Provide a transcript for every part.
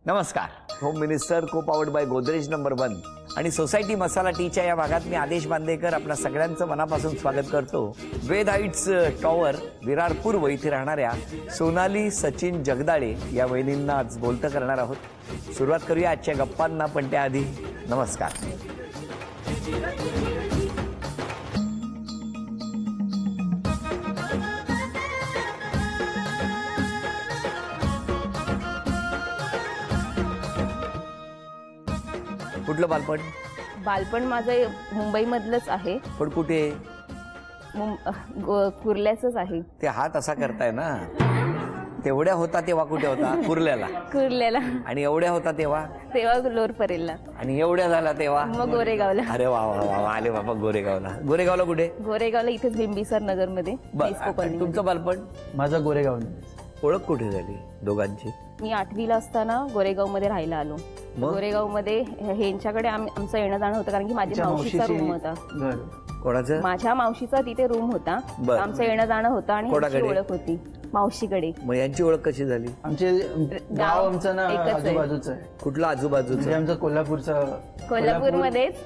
नमस्कार. Home minister को powered by Godrej number 1 आणि सोसायटी मसाला टीच्या या भागात मी आदेश बांदेकर आपल्या सगळ्यांचं मनापासून स्वागत करतो. वेद हाईट्स टॉवर विरार पूर्व इथे राहणाऱ्या सोनाली सचिन जगदाळे या वहिनींना आज बोलतं करणार आहोत. सुरुवात करूया आजच्या गप्पांना, पण त्याआधी नमस्कार. कुठलं बालपण? बालपण माझं मुंबईमधलंच आहे. पण कुठे? कुर्ल्याचंच आहे. ते हात असा करताय ना, तेवढ्या होता तेव्हा कुठे होता? कुर्ल्याला. कुर्ल्याला. आणि एवढ्या होता तेव्हा? तेव्हा लोरपरेलला. आणि एवढ्या झाला तेव्हा? मग गोरेगावला. अरे वा वा वा, आले बाबा गोरेगावला. गोरेगावला कुठे? गोरेगावला इथेच बिंबिसार नगर मध्ये. तुमचं बालपण? माझं गोरेगाव. ओळख कुठे झाली दोघांची? मी 8वीला असताना गोरेगाव मध्ये राहायला आलो. गोरेगाव मध्ये ह्यांच्याकडे आमचं येणं जाणं होतं, कारण की माझ्या मावशीचा रूम होता. कोणाचं? माझ्या मावशीचा तिथे रूम होता. आमचं येणं जाणं होतं आणि ह्यांची ओळख होती मावशीकडे. मग यांची ओळख कशी झाली? आमचे गाव आमचं ना आजूबाजूचं आहे. कुठलं आजूबाजूचं? आमचं कोल्हापूरचं. कोल्हापूरमध्येच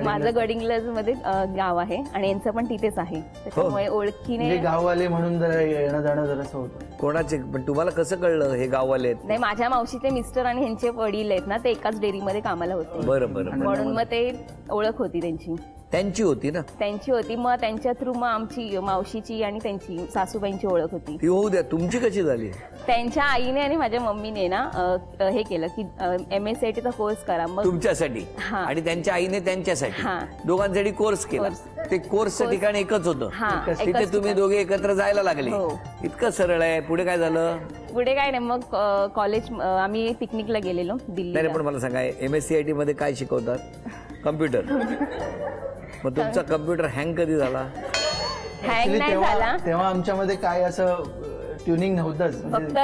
माझं गडिंग्लज मध्ये गाव आहे आणि यांचं पण तिथेच आहे. त्याच्यामुळे ओळखीने गाववाले म्हणून जरा येणं जाणं जरासं होतं. कोणाचे? पण तुम्हाला कसं कळलं हे गाववाले आहेत? नाही, माझ्या मावशीचे मिस्टर आणि ह्यांचे वडील आहेत ना, ते एकाच डेअरीमध्ये कामाला होते. बरं बरं. म्हणून मग ते ओळख होती त्यांची. त्यांची होती ना? त्यांची होती. मग त्यांच्या थ्रू मग आमची मावशीची आणि त्यांची सासूबाईंची ओळख होती. ती होऊ द्या. तुमची कशी झाली? त्यांच्या आईने आणि माझ्या मम्मीने ना हे केलं की MSCIT चा कोर्स करा मग तुमच्यासाठी, आणि त्यांच्या आईने त्यांच्यासाठी, दोघांसाठी कोर्स केला. ते कोर्सचं ठिकाण एकच होतं. तिथे तुम्ही दोघे एकत्र जायला लागले. इतकं सरळ आहे. पुढे काय झालं? पुढे काय नाही, मग कॉलेज आम्ही पिकनिकला गेलेलो दिल्लीला. पण मला सांगा, MSCIT मध्ये काय शिकवतात? कम्प्युटर. मग तुमचा कम्प्युटर हँग कधी झाला? हँग नाही झाला. तेव्हा आमच्यामध्ये काय असं ट्युनिंग नव्हतंच. फक्त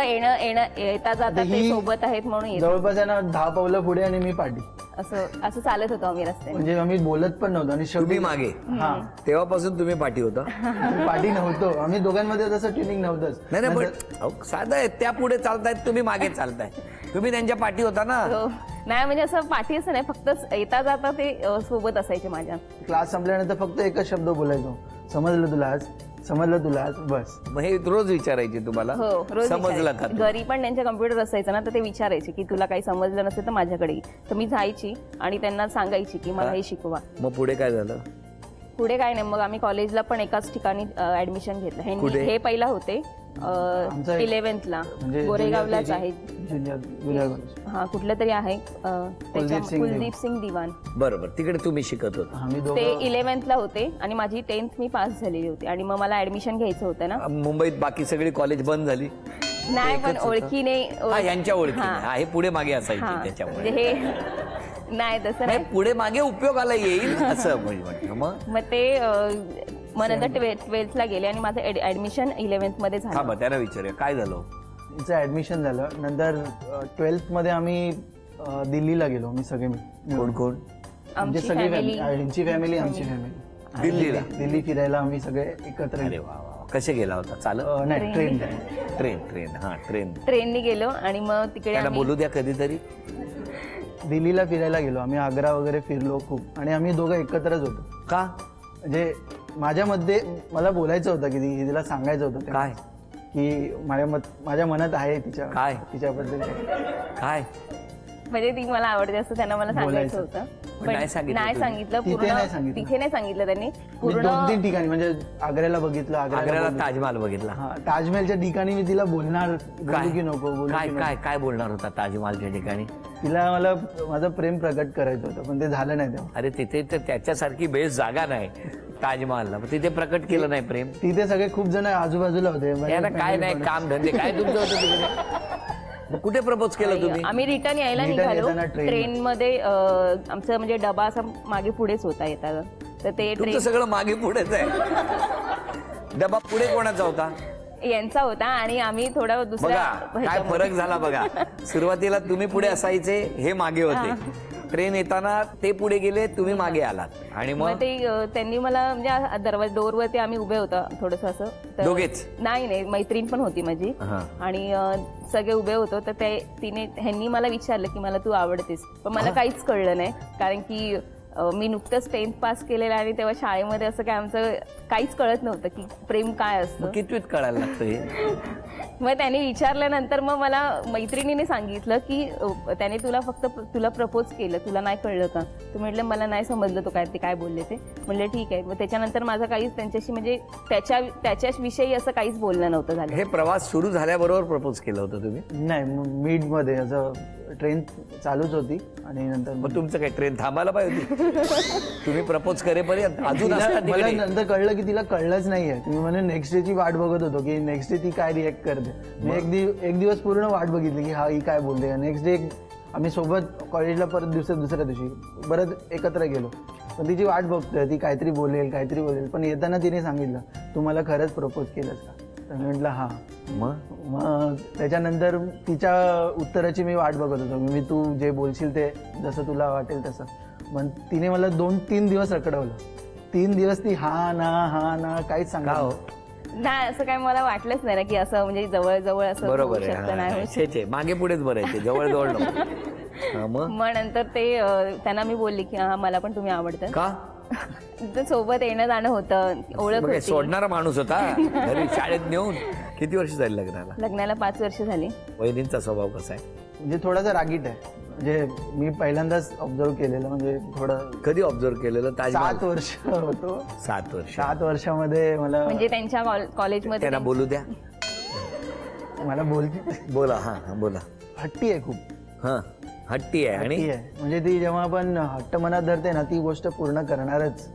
येता जाता ते सोबत आहेत म्हणून. जवळपास आहे ना 10 पावलं पुढे आणि मी पाठी. असं चालत होतो आम्ही रस्त्याने. म्हणजे आम्ही बोलत पण नव्हतो. आणि तुम्ही मागे? तेव्हापासून तुम्ही पाठी होता? पाठी नव्हतो आम्ही. दोघांमध्ये तसं ट्युनिंग नव्हतंच. नाही पण साधं आहे. त्या पुढे चालतायत, तुम्ही मागे चालताय. तुम्ही त्यांच्या पाठी होता ना? नाही, म्हणजे असं पाठी असं नाही, फक्त येता जाता ते सोबत असायचे माझ्या. क्लास संपल्यानंतर फक्त एकच शब्द बोलायचो, समजलं तुला आज? समजलं तुला आज? बस. मग हे रोज विचारायचे तुम्हाला? हो, रोज समजलं का? घरी पण त्यांच्या कम्प्युटर असायचं ना, तर ते विचारायचे की तुला काही समजलं नसेल तर माझ्याकडे. तर मी जायची आणि त्यांना सांगायची की मला हे शिकवा. मग पुढे काय झालं? पुढे काय नाही, मग आम्ही कॉलेजला पण एकाच ठिकाणी ऍडमिशन घेतलं. हे पहिला होते 11th गोरेगावलाच आहे. कुठलं तरी आहे, कुलदीप सिंग दिवान. बरोबर. तिकडे तुम्ही शिकत होता. ते 11th होते आणि माझी 10th मी पास झालेली होती आणि मग मला ऍडमिशन घ्यायचं होतं ना. मुंबईत बाकी सगळी कॉलेज बंद झाली? नाही, पण ओळखीने. यांच्या ओळखीने. हे पुढे मागे असायचे त्याच्यामुळे. हे नाही तसं नाही, पुढे मागे उपयोगाला येईल असं म्हटलं. मग ते मग नंतर 12th गेले आणि माझं ऍडमिशन 11th मध्ये झालं. त्याला विचारूया काय झालं. तिचं ऍडमिशन झालं. नंतर 12th मध्ये आम्ही दिल्लीला गेलो. आम्ही सगळे. कोण कोण? आमची सगळी फॅमिली, फॅमिली आमची फॅमिली. दिल्लीला? दिल्ली फिरायला आम्ही सगळे एकत्र. अरे वा. कसे गेला होता? चालत? नाही, ट्रेननी गेलो. आणि मग तिकडे बोलू द्या कधीतरी. दिल्लीला फिरायला गेलो आम्ही. आग्रा वगैरे फिरलो खूप. आणि आम्ही दोघं एकत्रच होतो. का? म्हणजे माझ्यामध्ये मला बोलायचं होतं की तिला सांगायचं होतं काय की माझ्या मनात आहे तिच्याबद्दल काय. म्हणजे ती मला आवडते असं त्यांना मला सांगायचं होतं. नाही सांगितलं पूर्ण. तिथे नाही सांगितलं त्यांनी. पूर्ण 2-3 ठिकाणी, म्हणजे आग्र्याला बघितलं. आग्र्याला ताजमहाल बघितला. ताजमहलच्या ठिकाणी मी तिला बोलणार की नको. काय बोलणार होता ताजमहालच्या ठिकाणी? तिला मला माझं प्रेम प्रकट करायचं होतं, पण ते झालं नाही तेव्हा. अरे तिथे तर त्याच्यासारखी बेस्ट जागा नाही ताजमहालला. तिथे प्रकट केलं नाही प्रेम? तिथे सगळे खूप जण आजूबाजूला होते. काय नाही काम धंदे काय तुमचं होतं तिकडे? कुठे प्रपोज केलं तुम्ही? आम्ही रिटर्न यायला निघालो. ट्रेन मध्ये आमचं म्हणजे डबा असा मागे पुढेच होता येतात. तर ते ट्रेन सगळं मागे पुढेच आहे. डबा पुढे कोणाचा होता? यांचा होता. आणि आम्ही थोडा दुसरा. काय फरक झाला बघा. सुरुवातीला तुम्ही पुढे असायचे, हे मागे होते. ट्रेन येताना ते पुढे गेले, तुम्ही मागे आलात आणि मग मग ते त्यांनी मला म्हणजे दरवाजा डोरवरती आम्ही उभे होतो थोडस असं तर- दोघेच? नाही मैत्रीण पण होती माझी हा. आणि सगळे उभे होतो तर ह्यांनी मला विचारलं की मला तू आवडतेस, पण मला काहीच कळलं नाही कारण की मी नुकतंच 10th पास केलेलं आणि तेव्हा शाळेमध्ये असं काय आमचं काहीच कळत नव्हतं की प्रेम काय असतं. कितवीत कळायला लागतं हे? मग त्याने विचारल्यानंतर मग मला मैत्रिणीने सांगितलं की त्याने तुला प्रपोज केलं, तुला नाही कळलं का? तू म्हटलं मला नाही समजलं तो ते काय बोलले ते. म्हणलं ठीक आहे. मग त्याच्यानंतर माझं काहीच त्यांच्याशी म्हणजे त्याच्याविषयी असं काहीच बोलणं नव्हतं झालं. हे प्रवास सुरू झाल्याबरोबर प्रपोज केलं होतं तुम्ही? नाही, मिड मध्ये असं ट्रेन चालूच होती आणि नंतर मग तुमचं काय ट्रेन थांबायला पाहिजे होती? तुम्ही प्रपोज करेपर्यंत अजून असतात मला तिकडे. नंतर कळलं की तिला कळलंच नाहीये. तुम्ही म्हणे नेक्स्ट डे ची वाट बघत होतो की नेक्स्ट डे ती काय रिएक्ट करते. मी एक दिवस पूर्ण वाट बघितली की हा ही काय बोलते. नेक्स्ट डे आम्ही सोबत कॉलेजला परत दुसऱ्या दिवशी परत एकत्र गेलो. पण तिची वाट बघतोय, ती काहीतरी बोलेल. पण येताना तिने सांगितलं तू मला खरंच प्रपोज केलंस का? तर मी म्हटलं हा. मग त्याच्यानंतर तिच्या उत्तराची मी वाट बघत होतो. मी तू जे बोलशील ते जसं तुला वाटेल तसं. मग तिने मला 2-3 दिवस रखडवलं. 3 दिवस ती हा ना काहीच सांगा. नाही असं काय मला वाटलंच नाही ना की असं म्हणजे जवळ असं बरोबर होऊ शकतं, नाही होऊ आहे. छे मागे पुढेच बरं जवळ नको. मग नंतर ते त्यांना मी बोलली की हा मला पण तुम्ही आवडतं का? सोबत येणं जाणं होतं, ओळख मग होती. सोडणारा माणूस होता घरी शाळेत नेऊन. किती वर्ष झाली लग्नाला 5 वर्ष झाली. वहिनींचा स्वभाव कसा आहे? म्हणजे थोडासा रागीट आहे. म्हणजे मी पहिल्यांदाच ऑब्झर्व केलेलं. म्हणजे थोडं कधी ऑब्झर्व केलेलं? 7 वर्ष होतो. 7 वर्षामध्ये मला म्हणजे त्यांच्या कॉलेजमध्ये त्यांना बोलू द्या. मला बोला. हा बोला. हट्टी आहे खूप. हा हट्टी आहे आणि म्हणजे ती जेव्हा आपण हट्ट मनात धरते ना ती गोष्ट पूर्ण करणारच.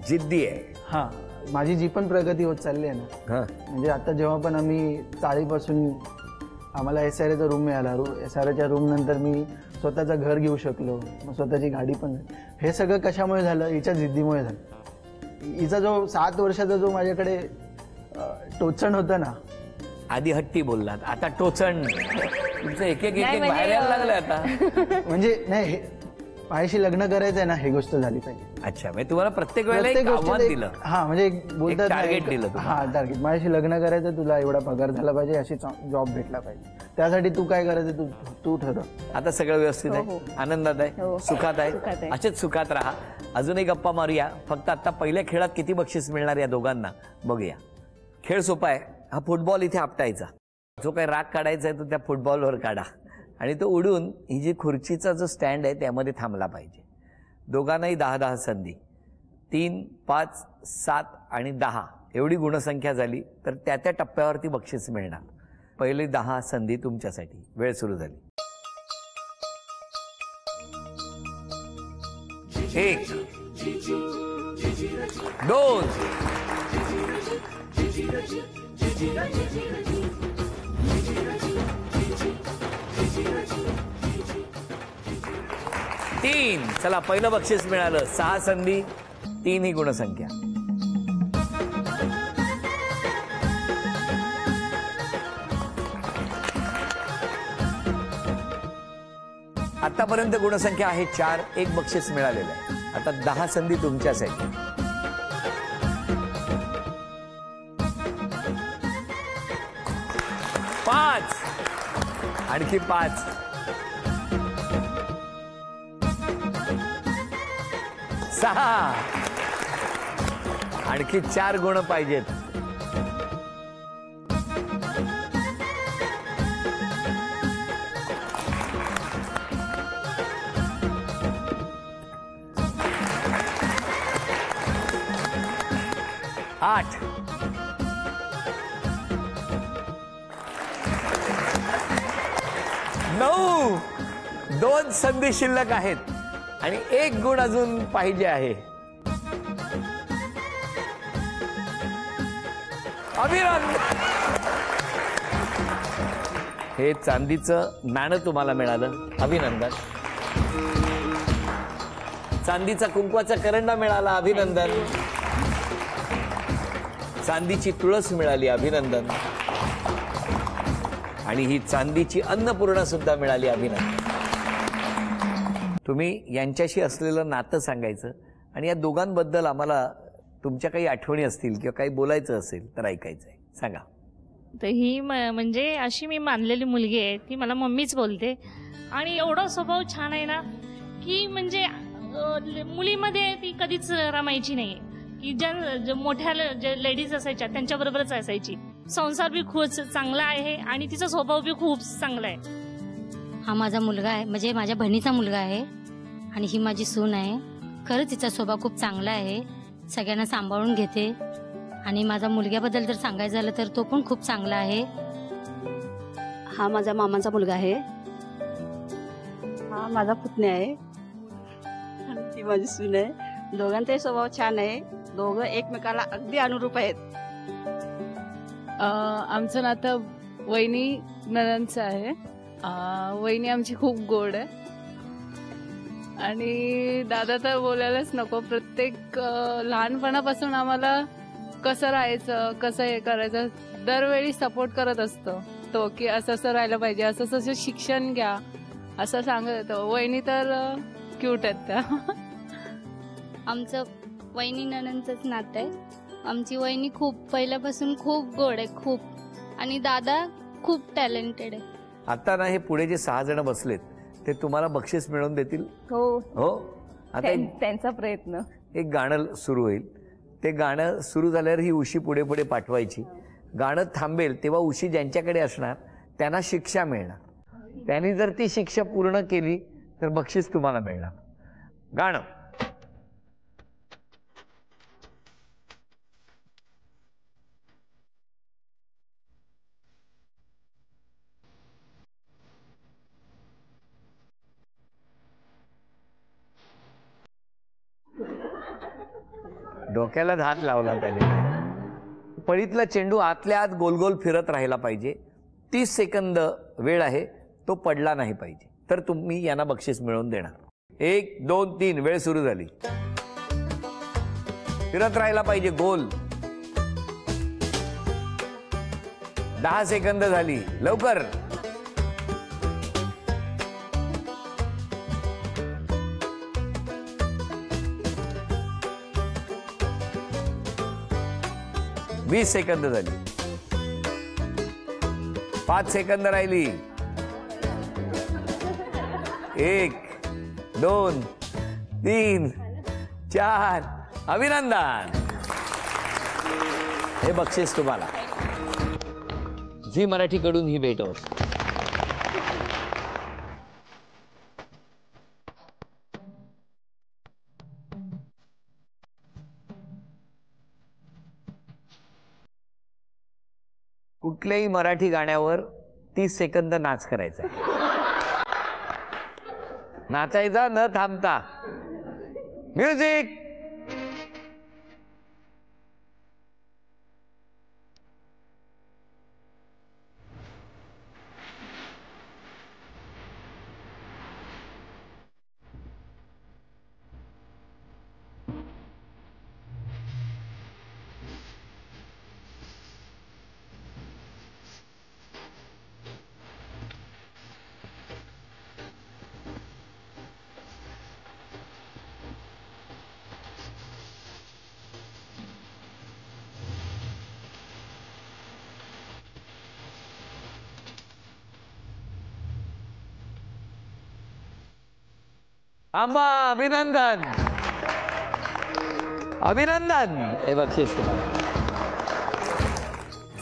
जिद्दी आहे. हा माझी जी पण प्रगती होत चालली आहे ना, म्हणजे आता जेव्हा पण आम्ही चाळीपासून आम्हाला SRAचा रूम मिळाला. SRAच्या रूम नंतर मी स्वतःचं घर घेऊ शकलो, मग स्वतःची गाडी पण. हे सगळं कशामुळे झालं? हिच्या जिद्दीमुळे झालं. हिचा जो 7 वर्षाचा जो माझ्याकडे टोचण होतं ना. आधी हट्टी बोललात, आता टोचण. तुमचं एक बाहेर यायला लागलं आता. म्हणजे नाही, माझ्याशी लग्न करायचंय ना, ही गोष्ट झाली पाहिजे. अच्छा, म्हणजे तुम्हाला प्रत्येक वेळेला एक आव्हान दिलं. हा म्हणजे बोलतात टार्गेट दिलं. हा टार्गेट. माझ्याशी लग्न करायचं, तुला एवढा पगार झाला पाहिजे, अशी जॉब भेटला पाहिजे. त्यासाठी तू काय करायचं तू ठरव. आता सगळं व्यवस्थित आहे, आनंदात आहे, सुखात आहे. असेच सुखात राहा. अजूनही गप्पा मारूया. फक्त आता पहिल्या खेळात किती बक्षीस मिळणार या दोघांना बघूया. खेळ सोपा आहे. हा फुटबॉल इथे आपटायचा. जो काही राग काढायचा आहे तो त्या फुटबॉलवर काढा आणि तो उडून ही जी खुर्चीचा जो स्टँड आहे त्यामध्ये थांबला पाहिजे. दोघांनाही 10-10 संधी. 3, 5, 7 आणि 10 एवढी गुणसंख्या झाली तर त्या टप्प्यावरती बक्षीस मिळणार. पहिली 10 संधी तुमच्यासाठी. वेळ सुरू झाली. 1, 2, 3. चला पहिलं बक्षीस मिळालं. 6 संधी, 3 ही गुणसंख्या. आतापर्यंत गुणसंख्या आहे 4. 1 बक्षीस मिळालेलं आहे. आता 10 संधी तुमच्यासाठी. 5 आणखी 5. 6 आणखी 4 गुण पाहिजेत. 8 9 2 संधी शिल्लक आहेत आणि 1 गुण अजून पाहिजे आहे. अभिनंदन. हे चांदीचं नाणं तुम्हाला मिळालं. अभिनंदन. चांदीचा कुंकवाचा करंडा मिळाला. अभिनंदन. चांदीची तुळस मिळाली. अभिनंदन. आणि ही चांदीची अन्नपूर्णा सुद्धा मिळाली. अभिनंदन. तुम्ही यांच्याशी असलेलं नातं सांगायचं आणि या दोघांबद्दल आम्हाला तुमच्या काही आठवणी असतील किंवा काही बोलायचं असेल तर ऐकायचं आहे. सांगा. तर ही म्हणजे अशी मी मानलेली मुलगी आहे, ती मला मम्मीच बोलते आणि एवढा स्वभाव छान आहे ना की म्हणजे मुलीमध्ये ती कधीच रमायची नाही, की ज्या मोठ्या ज्या लेडीज असायच्या त्यांच्याबरोबरच असायची. संसार बी खूप चांगला आहे आणि तिचा स्वभाव बी खूप चांगला आहे. हा माझा मुलगा आहे, म्हणजे माझ्या बहिणीचा मुलगा आहे आणि ही माझी सून आहे. खरंच तिचा स्वभाव खूप चांगला आहे, सगळ्यांना सांभाळून घेते. आणि माझा मुलग्याबद्दल जर सांगायचं झालं तर तो पण खूप चांगला आहे. हा माझा मामांचा मुलगा आहे. हा माझा पुतण्या आहे. ती माझी सून आहे. दोघांचाही स्वभाव छान आहे. दोघं एकमेकाला अगदी अनुरूप आहेत. आमचं नातं वहिनी नणंदचं आहे. वहिनी आमची खूप गोड आहे आणि दादा तर बोलायलाच नको. प्रत्येक लहानपणापासून आम्हाला कसं राहायचं, कसं हे करायचं, दरवेळी सपोर्ट करत असतो तो, की असं असं राहिलं पाहिजे, असं असं शिक्षण घ्या असं सांगत येतो. वहिनी तर क्यूट आहेत त्या. आमचं वहिनी नणंदचंच नातं आहे. आमची वहिनी खूप पहिल्यापासून खूप गोड आहे खूप, आणि दादा खूप टॅलेंटेड आहे. आता ना हे पुढे जे 6 जण बसलेत ते तुम्हाला बक्षीस मिळवून देतील. हो, हो. आता त्यांचा प्रयत्न. एक गाणं सुरू होईल. ते गाणं सुरू झाल्यावर ही उशी पुढे पुढे पाठवायची. गाणं थांबेल तेव्हा उशी ज्यांच्याकडे असणार त्यांना शिक्षा मिळणार. त्यांनी जर ती शिक्षा पूर्ण केली तर बक्षीस तुम्हाला मिळणार. गाणं. डोक्याला धात लावला त्याने. पळीतला चेंडू आतल्या आत गोल गोल फिरत राहिला पाहिजे. 30 सेकंद वेळ आहे, तो पडला नाही पाहिजे तर तुम्ही यांना बक्षीस मिळवून देणार. 1 2 3 वेळ सुरू झाली. फिरत राहिला पाहिजे गोल. 10 सेकंद झाली. लवकर. वीस सेकंद झाली. 5 सेकंद राहिली. 1 2 3 4 अभिनंदन. हे बक्षीस तुम्हाला. झी मराठीकडून ही भेट होत. कुठल्याही मराठी गाण्यावर 30 सेकंद नाच करायचा. नाचायचा न थांबता. म्युझिक. आंबा. अभिनंदन. अभिनंदन. हे बक्षीस तुम्हाला.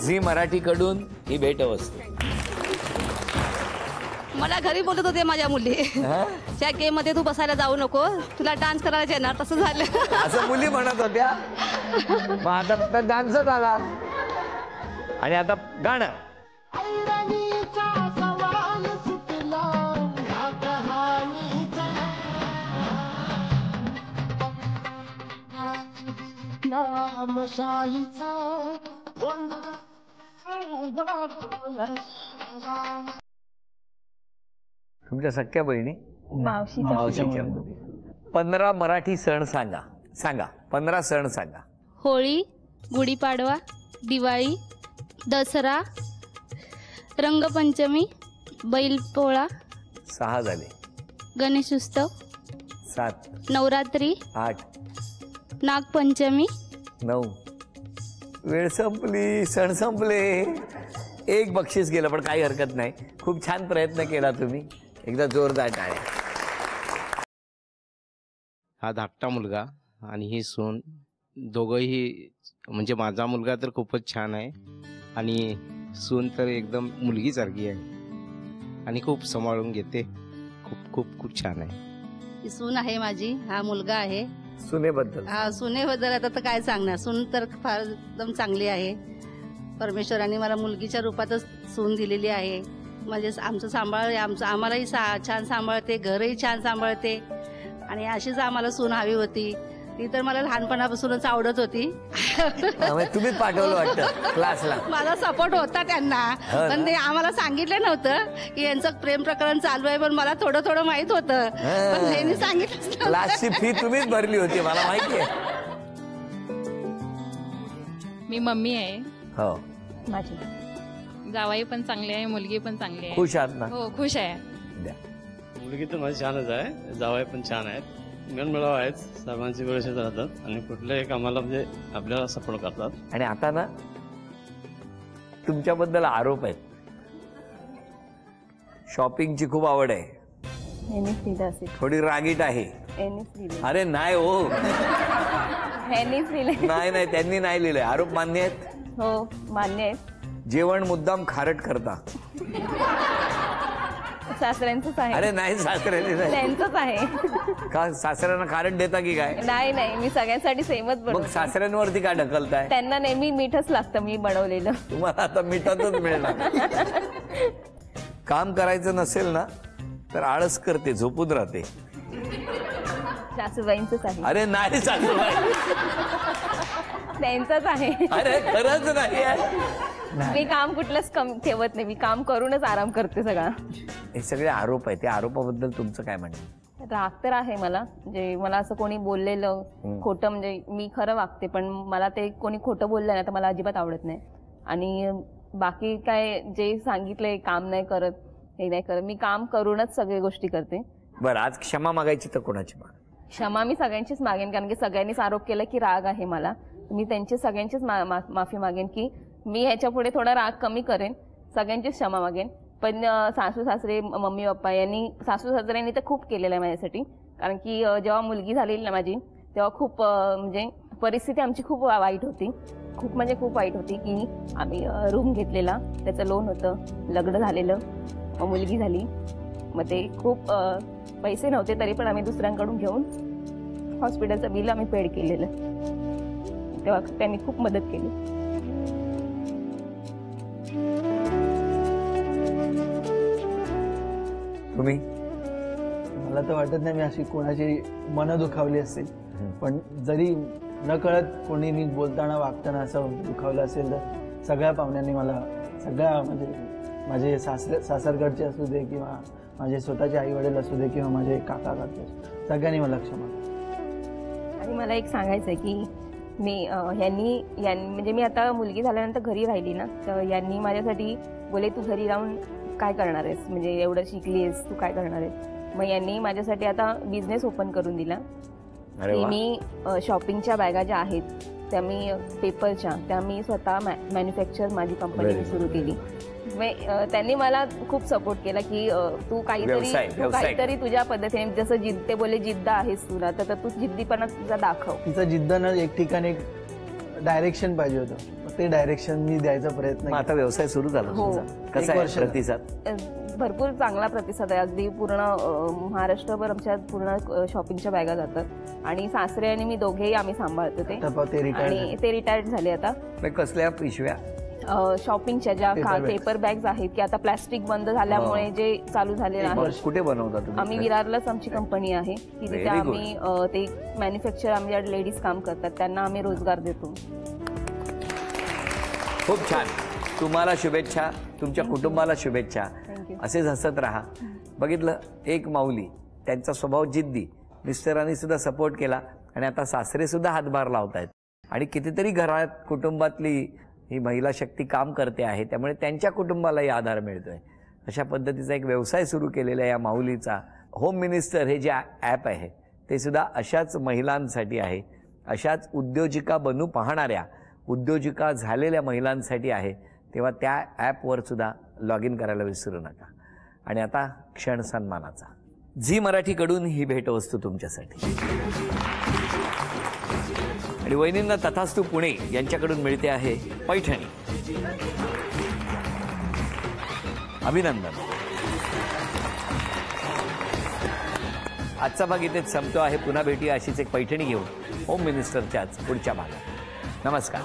झी मराठीकडून ही भेट वस्तू. मला घरी बोलत होते माझ्या मुली, त्या गेम मध्ये तू बसायला जाऊ नको, तुला डान्स करायला येणार. तसं झालं. असं मुली म्हणत होत्या. मग आता डान्सच आला. आणि आता गाणं. तुमच्या सख्या बहिणी. मावशीच्या मुली. 15 मराठी सण सांगा. सांगा 15 सण सांगा. होळी, गुढीपाडवा, दिवाळी, दसरा, रंगपंचमी, बैलपोळा, 6 झाले. गणेशोत्सव, 7, नवरात्री, 8, नागपंचमी, 9. वेळ संपली, सण संपले. एक बक्षीस गेलं, पण काही हरकत नाही. खूप छान प्रयत्न केला तुम्ही. एकदा जोरदार टाळ्या. हा धाकटा मुलगा आणि ही सून दोघंही म्हणजे माझा मुलगा तर खूपच छान आहे आणि सून तर एकदम मुलगीसारखी आहे आणि खूप सांभाळून घेते. खूप खूप खूप छान आहे. ही सून आहे माझी, हा मुलगा आहे. सुनेबद्दल हा सुनेबद्दल आता तर काय सांगणार, सून तर फार एकदम चांगली आहे. परमेश्वराने मला मुलगीच्या रूपातच सून दिलेली आहे. म्हणजे आमचं सांभाळ, आम्हालाही छान सांभाळते, घरही छान सांभाळते आणि अशीच आम्हाला सून हवी होती. ती तर मला लहानपणापासूनच आवडत होती. तुम्हीच पाठवलं वाटतं क्लासला. माझा सपोर्ट होता त्यांना, पण ते आम्हाला सांगितलं नव्हतं की यांचं प्रेम प्रकरण चालू आहे. पण मला थोडं थोडं माहित होतं, पण त्यांनी सांगितलं. क्लासची फी तुम्हीच भरली होती, मला माहिती आहे. मी मम्मी आहे. हो, माझी जावाई पण चांगली आहे, मुलगी पण चांगली आहे. खुश आहात ना? हो, खुश आहे. द्या. मुलगी तर माझी छानच आहे, जावाई पण छान आहेत, मिळाव आहेत, सर्वांची व्यवस्थित राहतात आणि कुठल्याही कामाला म्हणजे आपल्याला सपोर्ट करतात. आणि आता ना तुमच्याबद्दल आरोप आहेत. शॉपिंगची खूप आवड आहे, ह्यांनीच दिलं असेल. थोडी रागीट आहे. ह्यांनीच दिलं. अरे नाही हो, ह्यांनीच दिलं. नाही त्यांनी नाही लिहिलंय. आरोप मान्य आहेत? हो, मान्य आहे. जेवण मुद्दाम खारट करता. सासऱ्यांचंच आहे. अरे नाही, सासऱ्याने नाही. त्यांचंच आहे. का सासऱ्यांना खारट देता की काय? नाही, मी सगळ्यांसाठी सेमच मग बनवते. सासऱ्यांवरती काय ढकलताय? त्यांना नेहमी मीठच लागतं मी बनवलेलं. तुम्हाला आता मिठातच मिळणार. काम करायचं नसेल ना तर आळस करते, झोपून राहते. सासूबाईंचंच आहे. अरे नाही सासूबाई, त्यांचंच आहे. अरे खरंच नाही आहे. मी काम कुठलंच कमी ठेवत नाही. मी काम करूनच आराम करते सगळा. हे सगळे आरोप आहे, त्या आरोपाबद्दल तुमचं काय म्हणणं? राग तर आहे मला. म्हणजे मला असं कोणी बोललेलं खोटं, म्हणजे मी खरं वागते पण मला ते कोणी खोटं बोललं ना तर मला अजिबात आवडत नाही. आणि बाकी काय जे सांगितलंय, काम नाही करत, हे नाही करत, मी काम करूनच सगळी गोष्टी करते. बरं, आज क्षमा मागायची तर कोणाची माग? क्षमा मी सगळ्यांचीच मागेन, कारण की सगळ्यांनीच आरोप केला की राग आहे मला. मी त्यांची सगळ्यांचीच माफी मागेन की मी ह्याच्या पुढे थोडा राग कमी करेन, सगळ्यांचीच क्षमा मागेन. पण सासू सासरे, मम्मी पप्पा यांनी, सासू सासऱ्यांनी तर खूप केलेलं आहे माझ्यासाठी. कारण की जेव्हा मुलगी झालेली ना माझी, तेव्हा खूप म्हणजे परिस्थिती आमची खूप वाईट होती. खूप म्हणजे खूप वाईट होती की आम्ही रूम घेतलेला, त्याचं लोन होतं, लग्न झालेलं, मग मुलगी झाली, मग ते खूप पैसे नव्हते तरी पण आम्ही दुसऱ्यांकडून घेऊन हॉस्पिटलचं बिल आम्ही पेड केलेलं. तेव्हा त्यांनी खूप मदत केली. तुम्ही? मला तर वाटत नाही मी अशी कोणाची मनं दुखावली असेल, पण जरी न कळत कोणी मी बोलताना वागताना असं दुखावलं असेल तर सगळ्या पाहुण्यांनी मला, सगळ्या म्हणजे माझे सासरकडचे असू दे किंवा माझे स्वतःचे आई वडील असू दे किंवा माझे काका काकी, सगळ्यांनी मला क्षमा. आणि मला एक सांगायचं आहे की मी यांनी म्हणजे मी आता मुलगी झाल्यानंतर घरी राहिली ना, तर यांनी माझ्यासाठी बोले तू घरी राहून काय करणार आहेस, म्हणजे एवढं शिकली आहेस तू काय करणार आहेस. मग यांनी माझ्यासाठी आता बिझनेस ओपन करून दिला की मी शॉपिंगच्या बॅगा ज्या आहेत त्या मी पेपरच्या, त्या मी स्वतः मॅन्युफॅक्चर माझी कंपनी सुरू केली. त्यांनी मला खूप सपोर्ट केला की तू काहीतरी तुझ्या पद्धतीने, जसं ते बोलले जिद्द आहेस तुला, तर तू जिद्दीपणा तुझा दाखव. तिचा जिद्द न एक ठिकाणी एक डायरेक्शन पाहिजे होतं, ते डायरेक्शन मी द्यायचा प्रयत्न. आता व्यवसाय सुरू झाला तुमचा, कसा आहे प्रतिसाद? भरपूर चांगला प्रतिसाद आहे. अगदी पूर्ण महाराष्ट्रभर आमच्या पूर्ण शॉपिंगच्या बॅगा जातात आणि सासरे आणि मी दोघेही आम्ही सांभाळतो ते, आणि ते रिटायर्ड झाले आता. कसल्या पिशव्या? शॉपिंगच्या ज्या पेपर बॅग्स आहेत की आता प्लास्टिक बंद झाल्यामुळे जे चालू झालेलं आहे. कुठे बनवता तुम्ही? आम्ही विरारलाच आमची कंपनी आहे की तिथे आम्ही ते मॅन्युफॅक्चर, आमच्या लेडीज काम करतात त्यांना आम्ही रोजगार देतो. खूप छान. तुम्हाला शुभेच्छा, तुमच्या कुटुंबाला शुभेच्छा. असेच हसत राहा. बघितलं, एक माऊली, त्यांचा स्वभाव जिद्दी, मिस्टरांनी सुद्धा सपोर्ट केला आणि आता सासरे सुद्धा हातभार लावतायत आणि कितीतरी घरात कुटुंबातली ही महिला शक्ती काम करते आहे, त्यामुळे त्यांच्या कुटुंबालाही आधार मिळतोय. अशा पद्धतीचा एक व्यवसाय सुरू केलेला या माऊलीचा होम मिनिस्टर हे जे ॲप आहे ते सुद्धा अशाच महिलांसाठी आहे, अशाच उद्योजिका बनू पाहणाऱ्या, उद्योजिका झालेल्या महिलांसाठी आहे. तेव्हा त्या ॲपवर सुद्धा लॉग इन करायला विसरू नका. आणि आता क्षण सन्मानाचा. झी मराठीकडून ही भेटवस्तू तुमच्यासाठी. आणि वहिनींना तथास्तू पुणे यांच्याकडून मिळते आहे पैठणी. अभिनंदन. आजचा भाग इथेच संपतो आहे. पुन्हा भेटूया अशीच एक पैठणी घेऊन होम मिनिस्टरच्याच पुढच्या भागात. नमस्कार.